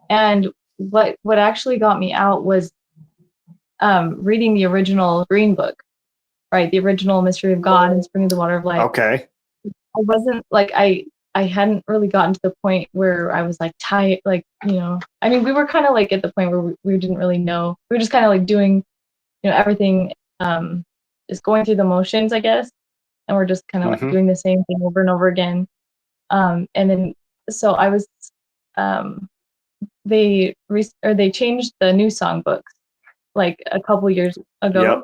And what actually got me out was reading the original Green Book, right? The original Mystery of God and Spring of the Water of Life. Okay. I wasn't like I hadn't really gotten to the point where I was like tight, like, you know, I mean, we were kind of like at the point where we didn't really know. We were just kind of like doing, you know, everything, just going through the motions, I guess. And we're just kind of like doing the same thing over and over again. And then, so I was, they changed the new songbooks like a couple years ago. Yep.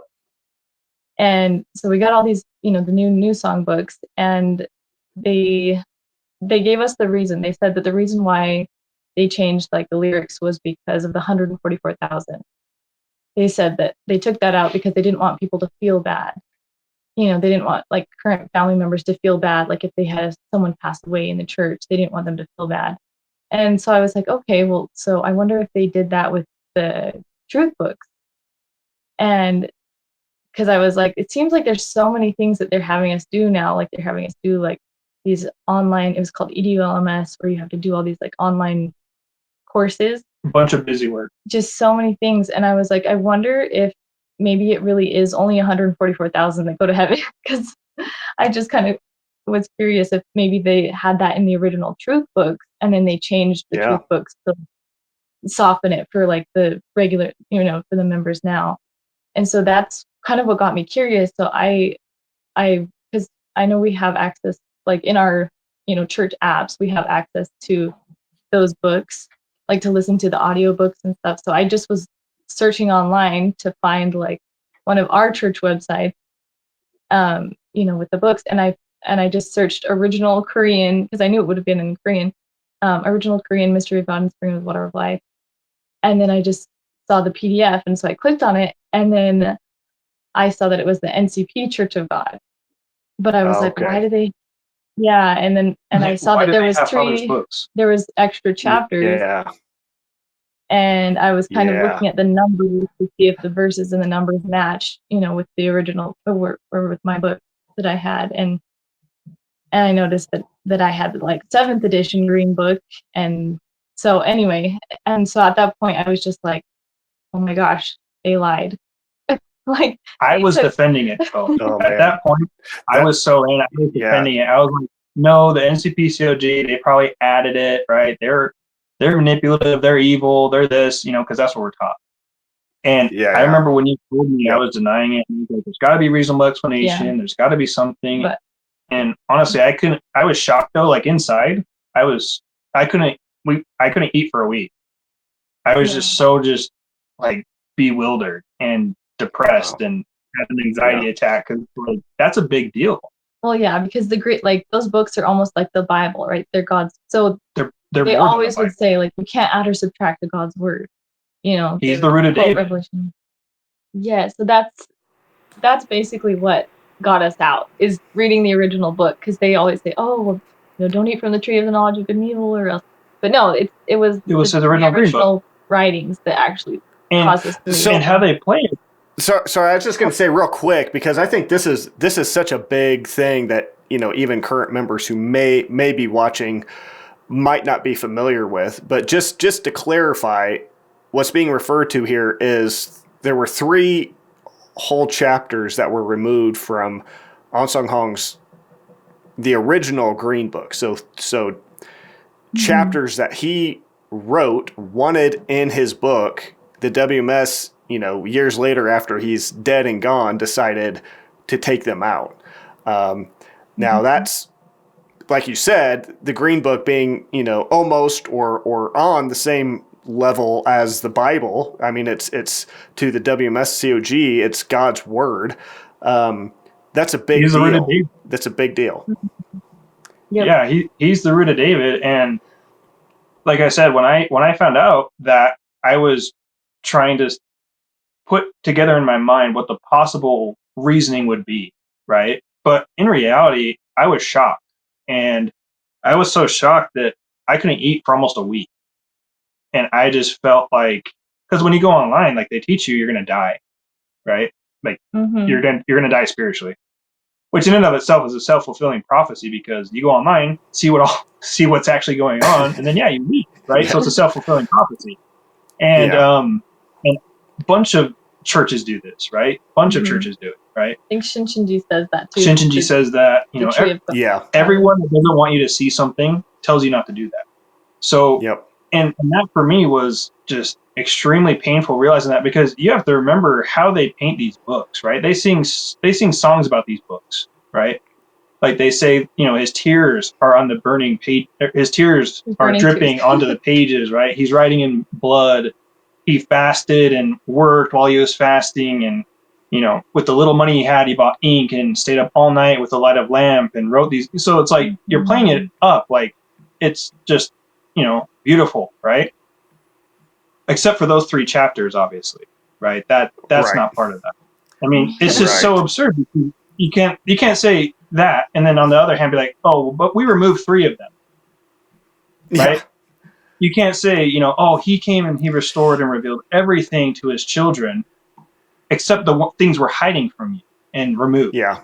And so we got all these, you know, the new songbooks, and they gave us the reason. They said that the reason why they changed like the lyrics was because of the 144,000. They said that they took that out because they didn't want people to feel bad. You know, they didn't want like current family members to feel bad. Like if they had someone pass away in the church, they didn't want them to feel bad. And so I was like, okay, well, so I wonder if they did that with the truth books. And because I was like, it seems like there's so many things that they're having us do now. Like they're having us do like these online, it was called EDULMS, where you have to do all these like online courses. A bunch of busy work. Just so many things. And I was like, I wonder if maybe it really is only 144,000 that go to heaven. Because I just kind of was curious if maybe they had that in the original truth books and then they changed the truth books to soften it for like the regular, you know, for the members now. And so that's kind of what got me curious. So because I know we have access, like in our, you know, church apps, we have access to those books, like to listen to the audiobooks and stuff. So I just was searching online to find like one of our church websites, you know, with the books. And I just searched original Korean, because I knew it would have been in Korean, original Korean Mystery of God and Spring of the Water of Life. And then I just saw the PDF. And so I clicked on it. And then I saw that it was the NCP Church of God. But I was like, why do they? Yeah. And then, and I saw that there was extra chapters. Yeah. And I was kind of looking at the numbers to see if the verses and the numbers match, you know, with the original or with my book that I had. And I noticed that I had like 7th edition Green Book. And so anyway, and so at that point I was just like, oh my gosh, they lied. Like I was defending it though. At that point, I was defending it. I was like, no, the NCPCOG, they probably added it, right? They're manipulative, they're evil, they're this, you know, because that's what we're taught. And I remember when you told me, I was denying it. Like, there's got to be reasonable explanation. There's got to be something. And honestly, I was shocked though. Like inside, I couldn't eat for a week. I was just like bewildered and depressed and had an anxiety attack, because like, that's a big deal. Well, yeah, because like those books are almost like the Bible, right? They're God's. So they always would say like you can't add or subtract to God's word. You know, He's the root of David. Revelation. Yeah, so that's basically what got us out, is reading the original book, because they always say, oh, well, you know, don't eat from the tree of the knowledge of good and evil or else. But no, it was his original writings that actually caused us to and how they play it. So I was just going to say real quick, because I think this is such a big thing that, you know, even current members who may be watching might not be familiar with. But just to clarify, what's being referred to here is there were 3 whole chapters that were removed from Ahnsahnghong's the original Green Book. So chapters that he wrote, wanted in his book, the WMS, you know, years later after he's dead and gone, decided to take them out. Now that's, like you said, the Green Book being, you know, almost or on the same level as the Bible. I mean, it's to the WMSCOG, it's God's word. That's a big deal. That's a big deal. Yep. Yeah, he's the root of David. And like I said, when I found out that, I was trying to put together in my mind what the possible reasoning would be, right? But in reality, I was shocked. And I was so shocked that I couldn't eat for almost a week. And I just felt like, because when you go online, like they teach you, you're going to die, right? Like you're going to die spiritually. which in and of itself is a self-fulfilling prophecy, because you go online, see what's actually going on, and then you leave, right? So it's a self-fulfilling prophecy. And and a bunch of churches do this, right? A bunch of churches do it, right? I think Shincheonji says that too. Shincheonji says that, everyone that doesn't want you to see something tells you not to do that. So, and that for me was just extremely painful realizing that, because you have to remember how they paint these books, right? They sing songs about these books, right? Like they say, his tears are on the burning page. His tears are dripping onto the pages, right? He's writing in blood. He fasted and worked while he was fasting, and with the little money he had, he bought ink and stayed up all night with a light of lamp and wrote these. So it's like you're playing it up like it's just beautiful, right? Except for those 3 chapters, obviously, right? That's not part of that. I mean, it's just so absurd. You can't say that and then on the other hand be like, oh, but we removed 3 of them, right? Yeah. You can't say, he came and he restored and revealed everything to his children, except the things we're hiding from you and removed. Yeah.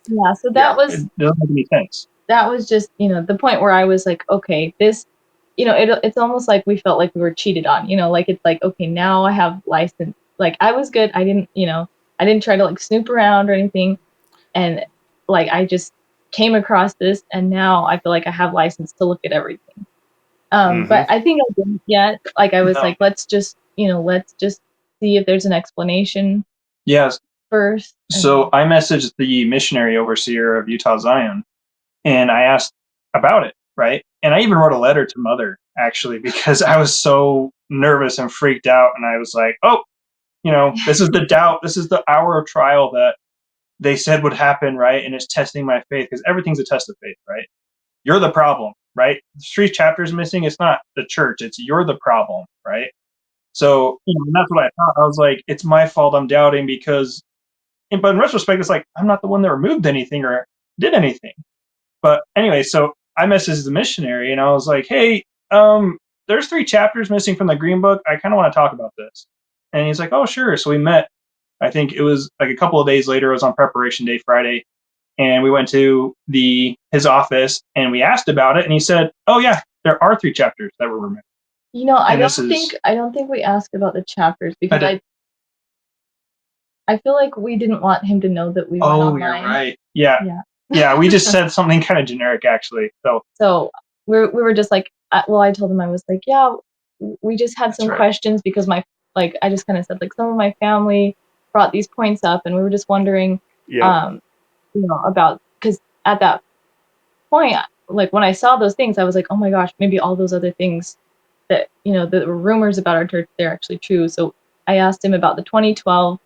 So that was. It doesn't make any sense. That was just, the point where I was like, okay, this, it's almost like we felt like we were cheated on, like it's like, okay, now I have license. Like I was good. I didn't try to like snoop around or anything. And like, I just came across this and now I feel like I have license to look at everything. But I think I didn't yet. Like I was like, let's just see if there's an explanation. Yes. First. So I messaged the missionary overseer of Utah Zion and I asked about it, right? And I even wrote a letter to Mother, actually, because I was so nervous and freaked out. And I was like, oh, this is the doubt. This is the hour of trial that they said would happen, right? And it's testing my faith, because everything's a test of faith, right? You're the problem, right? 3 chapters missing. It's not the church. It's you're the problem, right? So, and that's what I thought. I was like, it's my fault I'm doubting because, but in retrospect, it's like, I'm not the one that removed anything or did anything. But anyway, so I messaged the missionary and I was like, hey, there's 3 chapters missing from the Green Book. I kind of want to talk about this. And he's like, oh, sure. So we met. I think it was like a couple of days later. It was on Preparation Day, Friday. And we went to his office and we asked about it. And he said, oh, yeah, there are 3 chapters that were removed. I don't think we asked about the chapters because I feel like we didn't want him to know that we went online. Oh, you're right. Yeah, we just said something kind of generic, actually. So we were just like, I told him, I was like, yeah, we just had some questions because I just kind of said like some of my family brought these points up and we were just wondering, about, because at that point, like when I saw those things, I was like, oh my gosh, maybe all those other things that, the rumors about our church, they're actually true. So I asked him about the 2012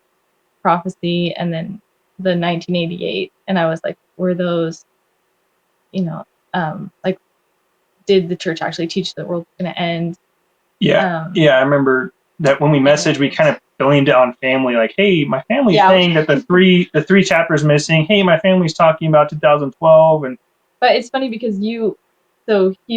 prophecy and then the 1988. And I was like, were those, like, did the church actually teach the world's going to end? Yeah. I remember that when we messaged, we kind of blamed it on family. Like, hey, my family's saying that the three chapters missing. Hey, my family's talking about 2012. But it's funny because he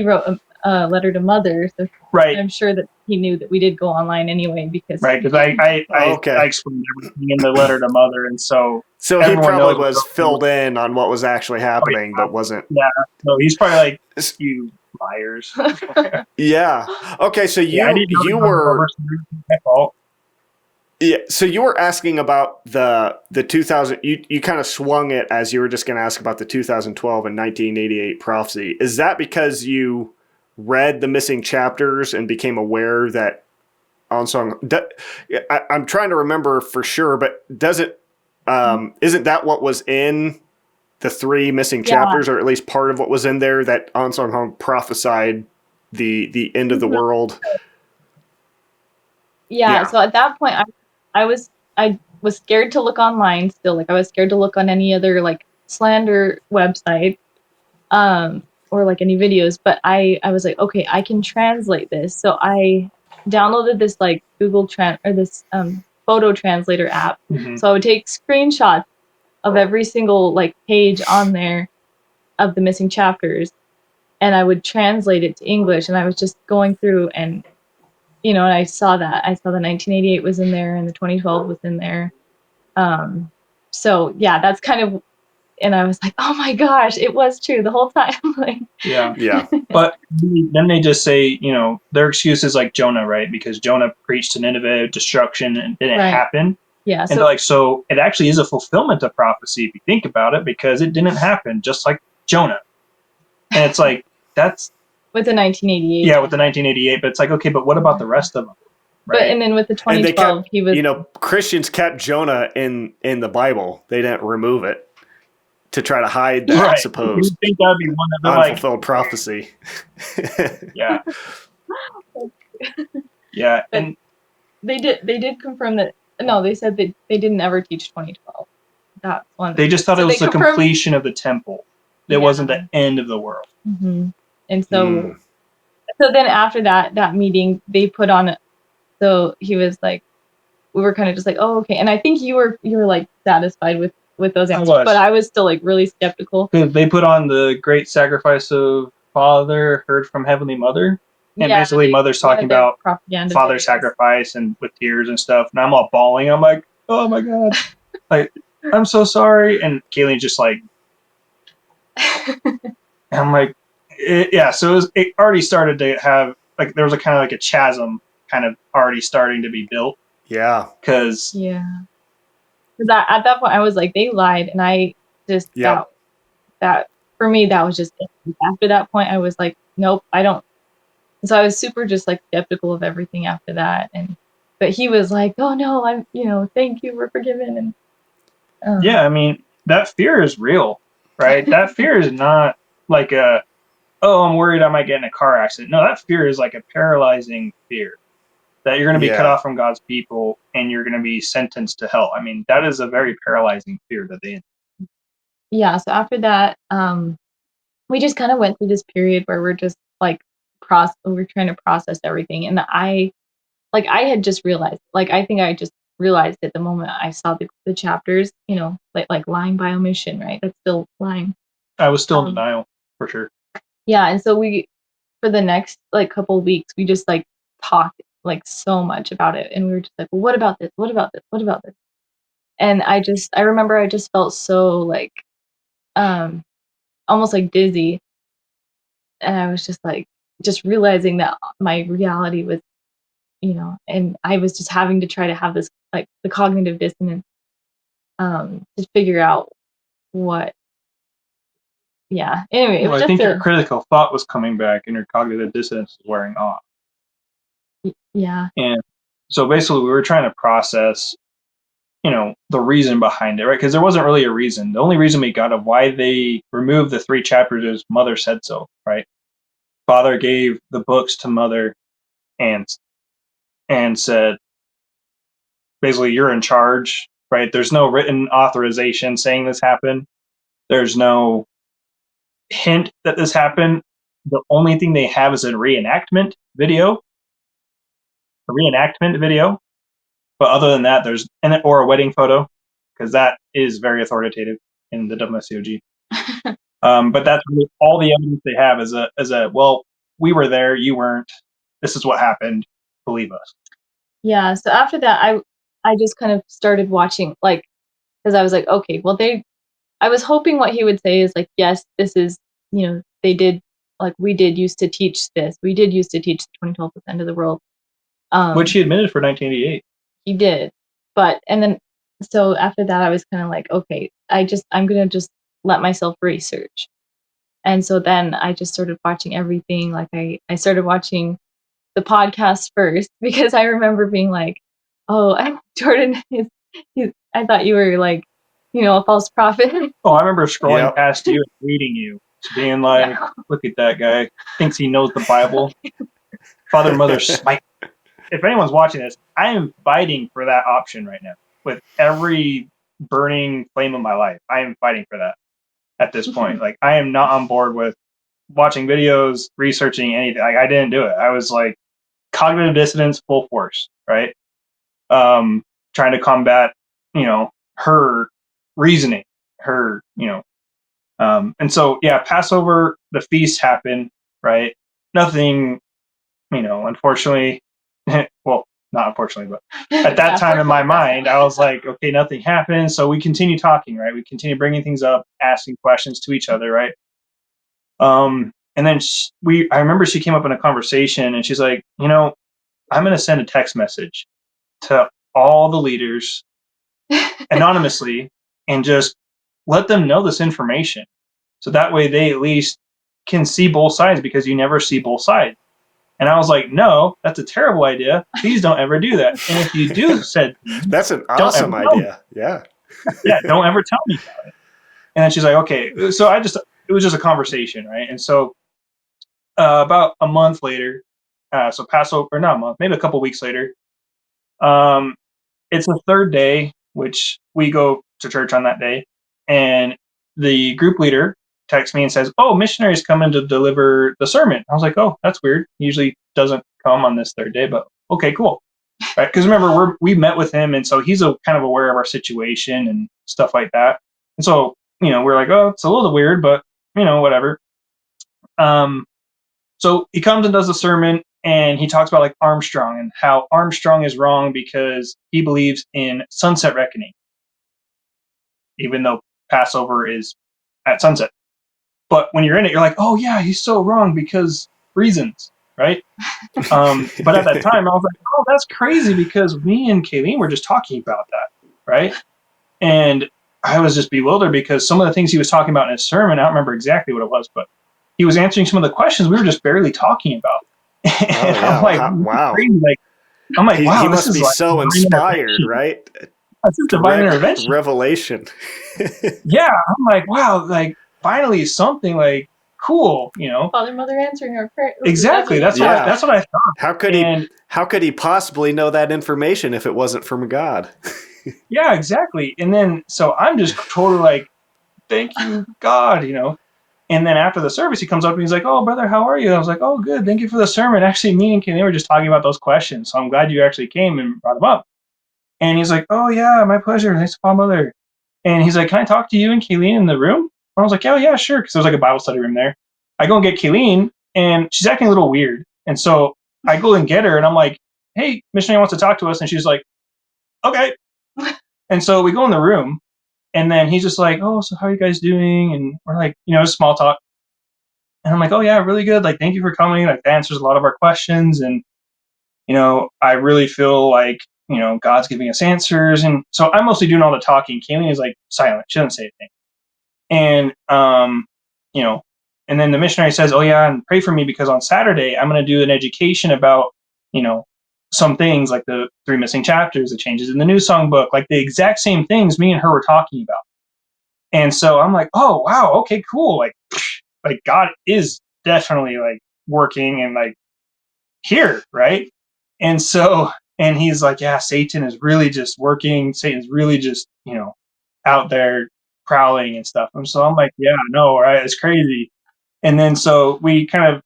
wrote a letter to Mother. So I'm sure that he knew that we did go online anyway because I explained everything in the letter to Mother, and so he probably was filled in on what was actually happening, but wasn't. Yeah, so he's probably like, you liars. Yeah. Okay, so you were. Yeah, so you were asking about the 2000. You kind of swung it as you were just going to ask about the 2012 and 1988 prophecy. Is that because you read the missing chapters and became aware that Ahnsahnghong? I'm trying to remember for sure, but does it? Isn't that what was in the 3 missing chapters, or at least part of what was in there, that Ahnsahnghong prophesied the end of the world? Yeah. So at that point, I was scared to look online still. Like I was scared to look on any other like slander website, or like any videos. But I was like, okay, I can translate this. So I downloaded this like this photo translator app. Mm-hmm. So I would take screenshots of every single like page on there of the missing chapters, and I would translate it to English. And I was just going through and. And I saw the 1988 was in there and the 2012 was in there. So yeah, that's kind of and I was like, oh my gosh, it was true the whole time. Like, yeah. But then they just say, their excuse is like Jonah, right? Because Jonah preached to Nineveh destruction and it didn't happen. Yeah. And they're like, so it actually is a fulfillment of prophecy if you think about it, because it didn't happen, just like Jonah. And it's like, that's with the 1988. Yeah, with the 1988. But it's like, okay, but what about the rest of them? Right? But and then with the 2012, he was. Christians kept Jonah in the Bible. They didn't remove it to try to hide that, I suppose. You think that'd be one of the unfulfilled prophecy? Yeah. Yeah, and they did confirm that. No, they said that they didn't ever teach 2012. That's one. They just thought it was the completion of the temple. It wasn't the end of the world. Mm-hmm. And so then after that meeting, they put on. So he was like, we were kind of just like, oh, okay. And I think you were like satisfied with those answers, but I was still like really skeptical. They put on the great sacrifice of Father heard from Heavenly Mother. And basically Mother's talking about Father's sacrifice and with tears and stuff. And I'm all bawling. I'm like, oh my God. Like, I'm so sorry. And Kayleen just like, I'm like, so it already started to have, like, there was a kind of like a chasm kind of already starting to be built. Yeah. Because at that point I was like, they lied. And I just that for me, that was just it. After that point, I was like, nope, I don't. And so I was super just like skeptical of everything after that. But he was like, oh no, I'm, thank you, we're forgiven. And yeah, I mean, that fear is real, right? That fear is not like I'm worried I might get in a car accident. No, that fear is like a paralyzing fear that you're going to be cut off from God's people and you're going to be sentenced to hell. I mean, that is a very paralyzing fear that they. Yeah. So after that, we just kind of went through this period where we're just like we're trying to process everything. And I had just realized, I think I just realized at the moment I saw the chapters, like lying by omission, right? That's still lying. I was still in denial for sure. Yeah. And so for the next couple of weeks, we just talked so much about it. And we were just like, well, what about this? What about this? What about this? And I remember I just felt so almost dizzy. And I was just realizing that my reality was, and I was just having to try to have this, the cognitive dissonance, to figure out what, anyway. Well, I think your critical thought was coming back and your cognitive dissonance was wearing off. Yeah. And so basically we were trying to process, the reason behind it, right? Because there wasn't really a reason. The only reason we got of why they removed the 3 chapters is Mother said so, right? Father gave the books to Mother and said, basically, you're in charge, right? There's no written authorization saying this happened. There's no hint that this happened. The only thing they have is a reenactment video. But other than that, or a wedding photo, because that is very authoritative in the WMSCOG. But that's really all the evidence they have is a well, we were there, you weren't. This is what happened. Believe us. Yeah. So after that, I just kind of started watching, because I was like, okay, well, I was hoping what he would say is yes, this is, they did, we did used to teach this. We did used to teach the 2012% of the world. Which he admitted for 1988. He did. And then, so after that, I was kind of okay, I'm going to just let myself research. And so then I just started watching everything. I started watching the podcast first, because I remember being oh, Jordan, I thought you were a false prophet. Oh, I remember scrolling past you and reading you, being like, look at that guy, thinks he knows the Bible. Father, Mother, smite. If anyone's watching this, I am fighting for that option right now with every burning flame of my life. I am fighting for that at this point. I am not on board with watching videos, researching anything. I didn't do it. I was cognitive dissonance full force, right? Trying to combat, her reasoning, her, and so, Passover, the feast happened, right? Nothing, unfortunately, well, not unfortunately, but at that time in my mind, I was like, okay, nothing happened. So we continue talking, right? We continue bringing things up, asking questions to each other, right? And then I remember she came up in a conversation and she's like, I'm going to send a text message to all the leaders anonymously and just let them know this information. So that way they at least can see both sides, because you never see both sides. And I was like, no, that's a terrible idea. Please don't ever do that. And if you do said that's an awesome idea. Yeah. Yeah, don't ever tell me about it. And then she's like, okay. So it was just a conversation, right? And so about a month later, so Passover, or not a month, maybe a couple weeks later, it's the third day, which we go to church on that day. And the group leader texts me and says, oh, missionary's coming to deliver the sermon. I was like, oh, that's weird. He usually doesn't come on this third day, but okay, cool. Right? Because remember, we met with him, and so he's kind of aware of our situation and stuff like that. And so, we're like, oh, it's a little weird, but, whatever. So he comes and does the sermon, and he talks about like Armstrong and how Armstrong is wrong because he believes in sunset reckoning, even though Passover is at sunset. But when you're in it, you're like, oh yeah, he's so wrong because reasons, right? But at that time, I was like, oh, that's crazy, because me and Kayleen were just talking about that, right? And I was just bewildered because some of the things he was talking about in his sermon, I don't remember exactly what it was, but he was answering some of the questions we were just barely talking about. And I'm like, wow. I'm like, wow, he must be like so inspired, right? That's just divine intervention. Revelation. Yeah, I'm like, wow, like finally something like cool, Father, Mother answering our prayer. Exactly. That's what I thought. How could he possibly know that information if it wasn't from God? Yeah, exactly. And then so I'm just totally like, thank you, God, And then after the service, he comes up and he's like, oh, brother, how are you? I was like, oh, good. Thank you for the sermon. Actually, me and Kayleen were just talking about those questions. So I'm glad you actually came and brought them up. And he's like, oh, yeah, my pleasure. Thanks, Father, Mother. And he's like, can I talk to you and Kayleen in the room? And I was like, oh, yeah, sure. Because there was like a Bible study room there. I go and get Kayleen, and she's acting a little weird. And so I go and get her, and I'm like, hey, missionary wants to talk to us. And she's like, okay. And so we go in the room. And then he's just like, oh, so how are you guys doing? And we're like, small talk. And I'm like, oh, yeah, really good. Like, thank you for coming. Like, that answers a lot of our questions. And, I really feel like, God's giving us answers. And so I'm mostly doing all the talking. Kayleen is like silent. She doesn't say anything. And, and then the missionary says, oh, yeah, and pray for me because on Saturday I'm going to do an education about, some things like the 3 missing chapters, the changes in the new songbook, like the exact same things me and her were talking about. And so I'm like, oh, wow, okay, cool. Like God is definitely like working and like here, right? And so, and he's like, yeah, Satan is really just working. Satan's really just, out there prowling and stuff. And so I'm like, yeah, no, right? It's crazy. And then so we kind of,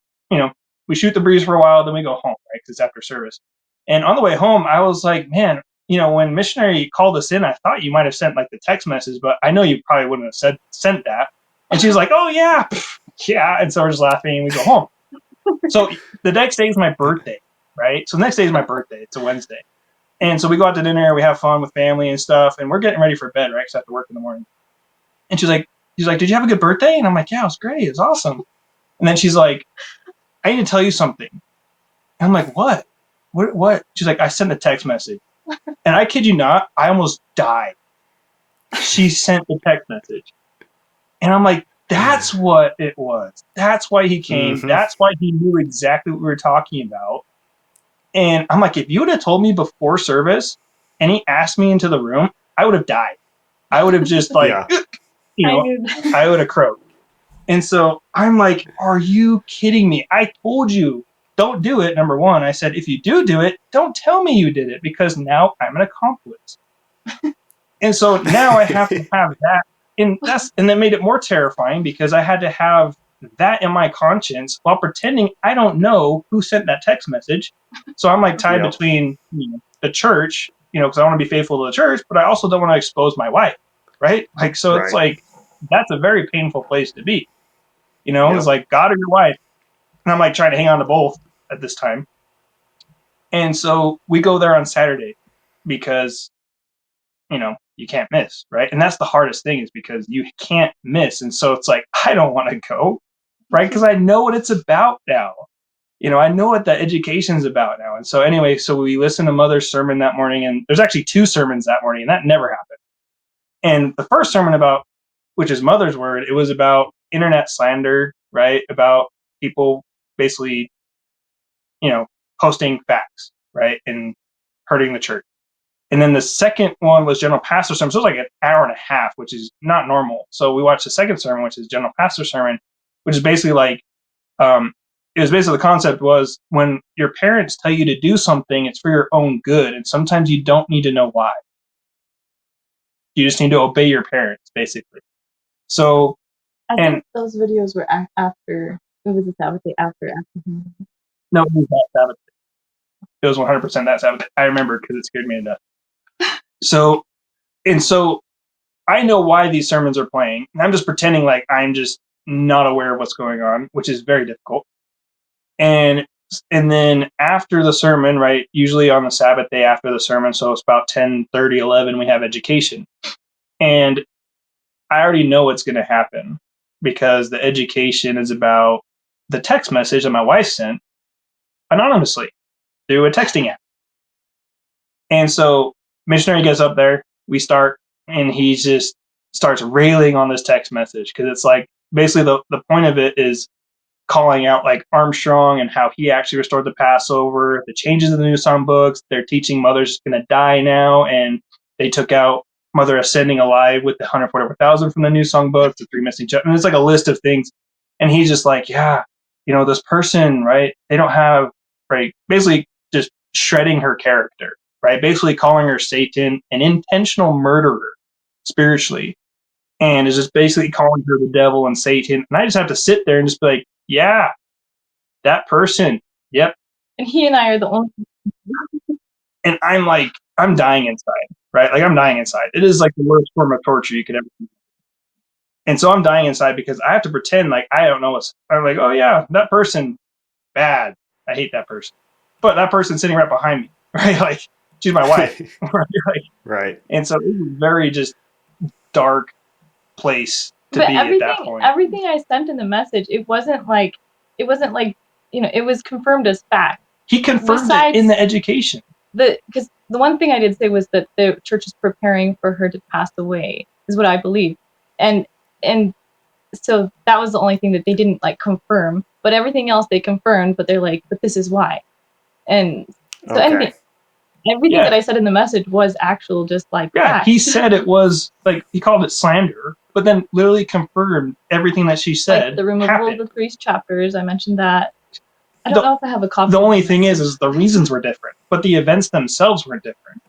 we shoot the breeze for a while, then we go home, right? Because it's after service. And on the way home, I was like, man, when missionary called us in, I thought you might have sent like the text message, but I know you probably wouldn't have sent that. And she was like, oh yeah, yeah. And so we're just laughing and we go home. So the next day is my birthday, right? So the next day is my birthday. It's a Wednesday. And so we go out to dinner, we have fun with family and stuff, and we're getting ready for bed, right? Because I have to work in the morning. And she's like, did you have a good birthday? And I'm like, yeah, it was great. It was awesome. And then she's like, I need to tell you something. And I'm like, what? What? She's like, I sent a text message. And I kid you not, I almost died. She sent the text message. And I'm like, that's what it was. That's why he came. Mm-hmm. That's why he knew exactly what we were talking about. And I'm like, if you would have told me before service and he asked me into the room, I would have died. I would have just like, I would have croaked. And so I'm like, are you kidding me? I told you, don't do it. Number one, I said, if you do it, don't tell me you did it because now I'm an accomplice. And so now I have to have that. And that made it more terrifying because I had to have that in my conscience while pretending I don't know who sent that text message. So I'm like tied between the church, because I want to be faithful to the church, but I also don't want to expose my wife, right? Like, so It's like, that's a very painful place to be. It's like God or your wife. And I'm like trying to hang on to both at this time. And so we go there on Saturday because, you can't miss, right? And that's the hardest thing, is because you can't miss. And so it's like, I don't want to go, right? Because I know what it's about now. I know what the education's about now. And so anyway, so we listened to Mother's sermon that morning, and there's actually 2 sermons that morning, and that never happened. And the first sermon, about, which is Mother's word, it was about internet slander, right? About people basically, posting facts, right? And hurting the church. And then the second one was General Pastor sermon. So it was like an hour and a half, which is not normal. So we watched the second sermon, which is General Pastor sermon, which is basically like, it was basically, the concept was, when your parents tell you to do something, it's for your own good. And sometimes you don't need to know why. You just need to obey your parents, basically. So, I think those videos were after, it was a Sabbath day after. No, it was that Sabbath. It was 100% that Sabbath. I remember, because it scared me to death. So I know why these sermons are playing. I'm just pretending like I'm just not aware of what's going on, which is very difficult. And then after the sermon, right, usually on the Sabbath day after the sermon, so it's about 10:30, 11, we have education. And I already know what's going to happen, because the education is about the text message that my wife sent anonymously through a texting app. And so missionary gets up there, we start, and he just starts railing on this text message, because it's like, basically the point of it is calling out like Armstrong and how he actually restored the Passover, the changes in the New Song books. They're teaching Mother's going to die now, and they took out Mother ascending alive with the 144,000 from the New Song books, the 3 missing chapters. And it's like a list of things. And he's just like, yeah, this person, right? They don't have, right? Basically just shredding her character, right? Basically calling her Satan, an intentional murderer spiritually, and is just basically calling her the devil and Satan. And I just have to sit there and just be like, yeah, that person. Yep. And he and I are the only. And I'm like, I'm dying inside, right? Like, I'm dying inside. It is like the worst form of torture you could ever do. And so I'm dying inside, because I have to pretend like I don't know what's. I'm like, oh yeah, that person, bad. I hate that person. But that person's sitting right behind me, right? Like, she's my wife. Right. And so it was a very just dark place to be at that point. Everything I sent in the message, it wasn't like, it was confirmed as fact. He confirmed it in the education. Because the one thing I did say was that the church is preparing for her to pass away, is what I believe. And so that was the only thing that they didn't like confirm, but everything else they confirmed, but they're like, but this is why. And so everything that I said in the message was actual, just like that. He said it was like, he called it slander, but then literally confirmed everything that she said. Like the removal of the 3 chapters, I mentioned that. I don't know if I have a copy. The only thing is the reasons were different, but the events themselves weren't different.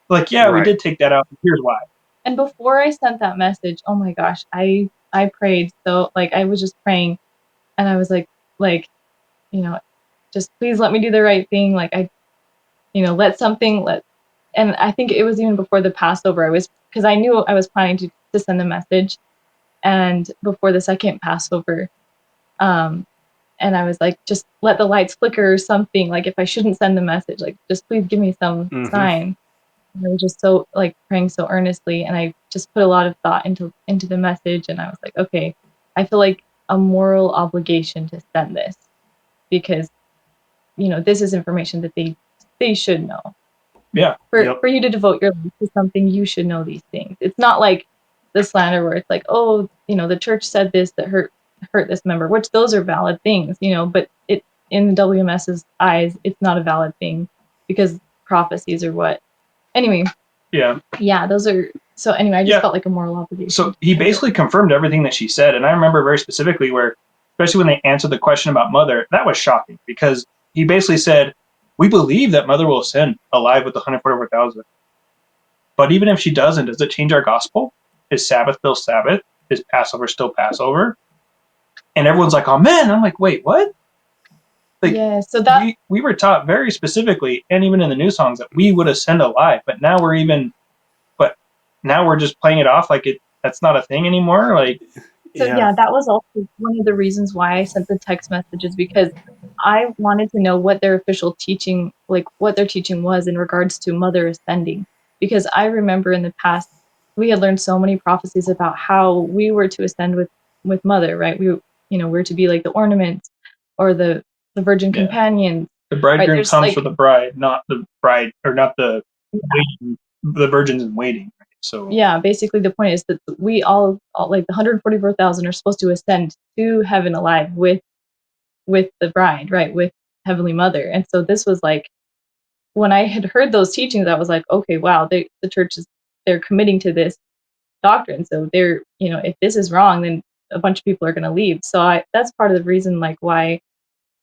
Like, we did take that out. Here's why. And before I sent that message, oh my gosh, I prayed. So like, I was just praying, and I was like, just please let me do the right thing. Like, and I think it was even before the Passover. Because I knew I was planning to send the message, and before the second Passover, and I was like, just let the lights flicker or something. Like, if I shouldn't send the message, like, just please give me some sign. And I was just so like praying so earnestly, and I just put a lot of thought into the message. And I was like, okay, I feel like a moral obligation to send this, because this is information that they should know. Yeah. For you to devote your life to something, you should know these things. It's not like the slander where it's like, oh, the church said this that hurt this member, which those are valid things, but it, in the WMS's eyes, it's not a valid thing, because prophecies are what. Anyway. Yeah, those are. So anyway, I just felt like a moral obligation. So he basically confirmed everything that she said. And I remember very specifically where, especially when they answered the question about Mother, that was shocking, because he basically said, we believe that Mother will ascend alive with the 144,000. But even if she doesn't, does it change our gospel? Is Sabbath still Sabbath? Is Passover still Passover? And everyone's like, oh man. I'm like, wait, what? Like, so that we were taught very specifically, and even in the new songs, that we would ascend alive. But now now we're just playing it off like that's not a thing anymore. Like, So yeah, that was also one of the reasons why I sent the text messages, because I wanted to know what their official teaching, like what their teaching was in regards to mother ascending. Because I remember in the past, we had learned so many prophecies about how we were to ascend with mother, right? We're to be like the ornaments or the virgin companions. The bridegroom right? comes for the bride, not the bride, or not the waiting, the virgins in waiting. Right? So yeah, basically the point is that we all like the 144,000 are supposed to ascend to heaven alive with the bride, right? With Heavenly Mother. And so this was like, when I had heard those teachings, I was like, okay, wow, the church they're committing to this doctrine. So they're, if this is wrong, then a bunch of people are going to leave. So that's part of the reason, like, why,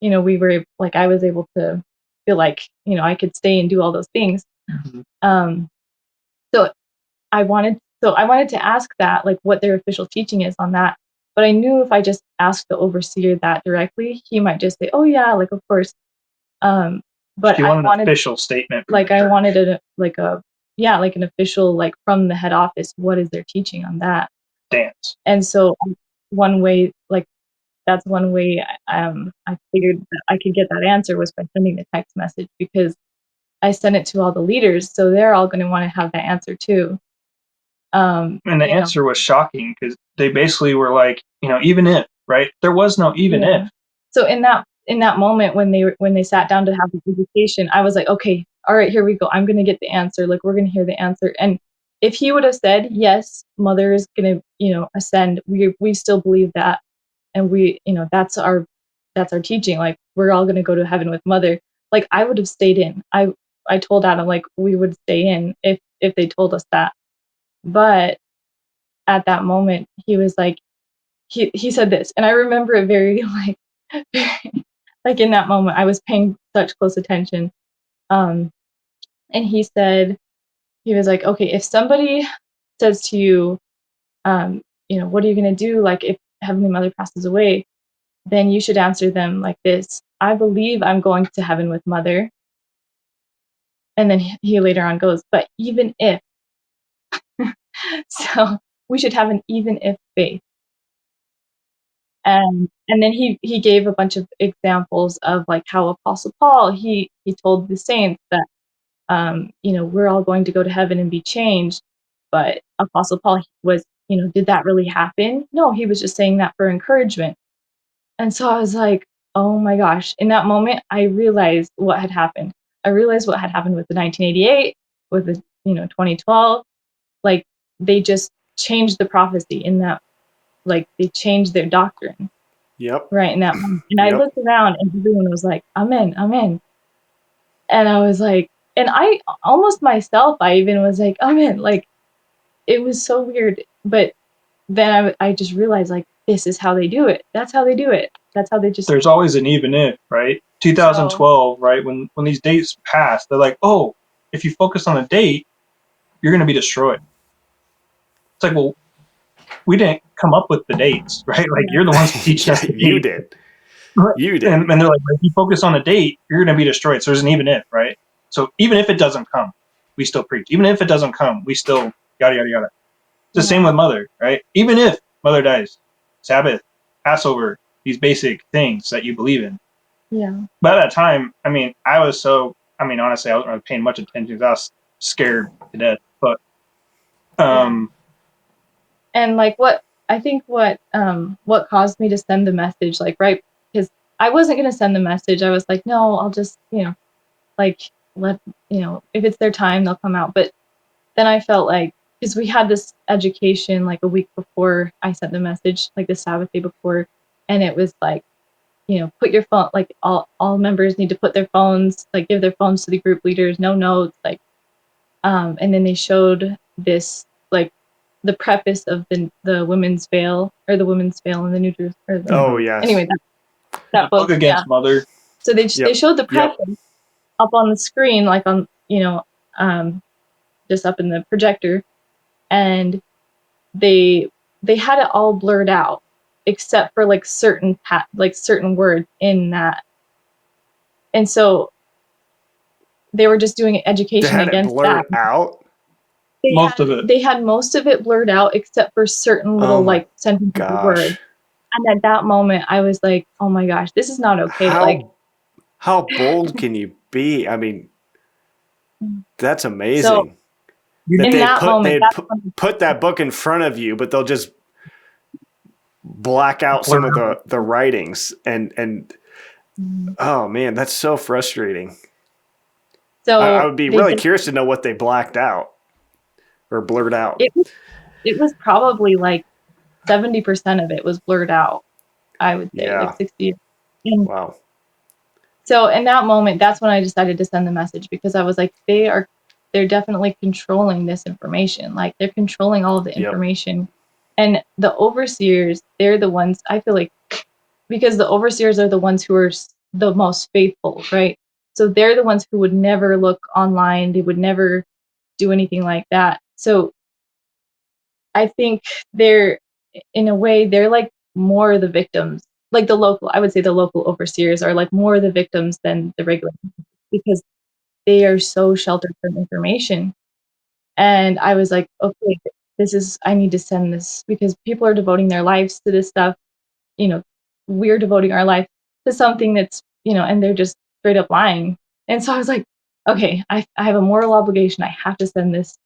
we were like, I was able to feel like, I could stay and do all those things. Mm-hmm. So I wanted to ask that, like, what their official teaching is on that. But I knew if I just asked the overseer that directly, he might just say, "Oh yeah, like of course." But I wanted an official statement. Like I wanted like an official, like from the head office. What is their teaching on that? Dance. And so one way, like that's one way I figured that I could get that answer was by sending the text message, because I sent it to all the leaders, so they're all going to want to have that answer too. And the answer was shocking, because they basically were like, even if, right? There was no even if. So in that moment when they sat down to have the visitation, I was like, okay, all right, here we go. I'm going to get the answer. Like, we're going to hear the answer. And if he would have said, yes, mother is going to, ascend, we still believe that. And we, that's our teaching. Like, we're all going to go to heaven with mother. Like, I would have stayed in. I told Adam, like, we would stay in if they told us that. But at that moment, he was like, he said this, and I remember it very like in that moment, I was paying such close attention. And he was like, okay, if somebody says to you, what are you going to do? Like, if Heavenly Mother passes away, then you should answer them like this: I believe I'm going to heaven with mother. And then he later on goes, but even if, so we should have an even if faith. And then he gave a bunch of examples of like how Apostle Paul, he told the saints that, we're all going to go to heaven and be changed. But Apostle Paul was, did that really happen? No, he was just saying that for encouragement. And so I was like, oh my gosh. In that moment, I realized what had happened. I realized what had happened with the 1988, with the, 2012. Like, they just changed the prophecy in that, like, they changed their doctrine. Yep. Right in that moment. And I looked around and everyone was like, amen, amen. And I was like, and I almost myself, I even was like, amen. Like, it was so weird. But then I just realized, like, this is how they do it. That's how they do it. That's how they just. There's always an even if, right? 2012, right? When these dates pass, they're like, oh, if you focus on a date, you're going to be destroyed. It's like, well, we didn't come up with the dates, right? Like, you're the ones who teach us. You did. You did. And they're like, if you focus on a date, you're going to be destroyed. So there's an even if, right? So even if it doesn't come, we still preach. Even if it doesn't come, we still yada, yada, yada. It's the same with mother, right? Even if mother dies, Sabbath, Passover, these basic things that you believe in. Yeah. By that time, honestly, I wasn't really paying much attention because I was scared to death. But, and like what caused me to send the message, like, right, because I wasn't going to send the message. I was like, no, I'll just, like, let, if it's their time, they'll come out. But then I felt like, because we had this education like a week before I sent the message, like the Sabbath day before, and it was like, put your phone, like all members need to put their phones, like give their phones to the group leaders, no notes, like, and then they showed this, like, the preface of the women's veil, or the women's veil in the New Jerusalem. Oh yes. Anyway, that book against mother. So they showed the preface up on the screen, like on, just up in the projector, and they had it all blurred out except for like certain words in that. And so they were just doing education against that. Out? They had most of it blurred out except for certain little like sentences or words. And at that moment, I was like, "Oh my gosh, this is not okay!" How bold can you be? I mean, that's amazing. So that put that book in front of you, but they'll just black out some of the writings and oh man, that's so frustrating. So I would be really curious to know what they blacked out or blurred out. It was probably like 70% of it was blurred out. I would say like 60. Wow. So in that moment, that's when I decided to send the message, because I was like, they're definitely controlling this information. Like they're controlling all of the information. And the overseers, they're the ones, I feel like, because the overseers are the ones who are the most faithful, right? So they're the ones who would never look online. They would never do anything like that. So I think in a way, they're like more the victims. Like I would say the local overseers are like more the victims than the regular, because they are so sheltered from information. And I was like, okay, I need to send this, because people are devoting their lives to this stuff. You know, we're devoting our life to something that's, and they're just straight up lying. And so I was like, okay, I have a moral obligation. I have to send this,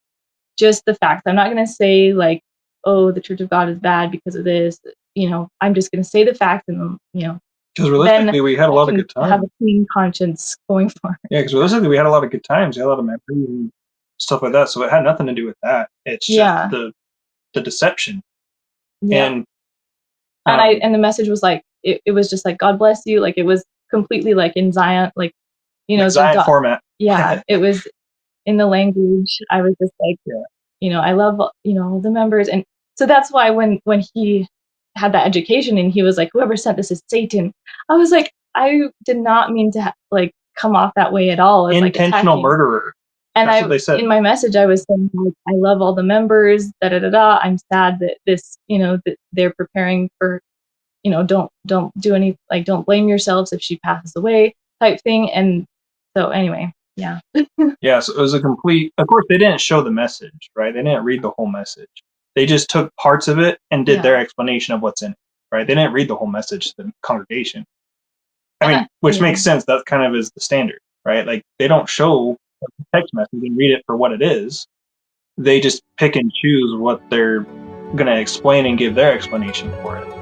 just the facts. I'm not going to say like, oh, the Church of God is bad because of this. I'm just going to say the facts, and because realistically, we had a lot of good times. Have a clean conscience going forward. Yeah, because realistically, we had a lot of good times. We had a lot of memories and stuff like that. So it had nothing to do with that. It's just the deception. Yeah. And the message was like, it was just like, God bless you. Like it was completely like in Zion, like Zion format. Yeah, it was in the language. I was just like, I love all the members, and so that's why when he had that education and he was like, whoever sent this is Satan, I was like, I did not mean to like come off that way at all. As, intentional like, murderer. And that's what they said. In my message, I was saying, like, I love all the members. I'm sad that this, that they're preparing for, don't do any, like, don't blame yourselves if she passes away type thing. And so anyway, yeah. Yeah, so it was a complete, of course, they didn't show the message, right? They didn't read the whole message. They just took parts of it and did their explanation of what's in it, right? They didn't read the whole message to the congregation. I mean, which makes sense. That kind of is the standard, right? Like, they don't show the text message and read it for what it is. They just pick and choose what they're going to explain and give their explanation for it.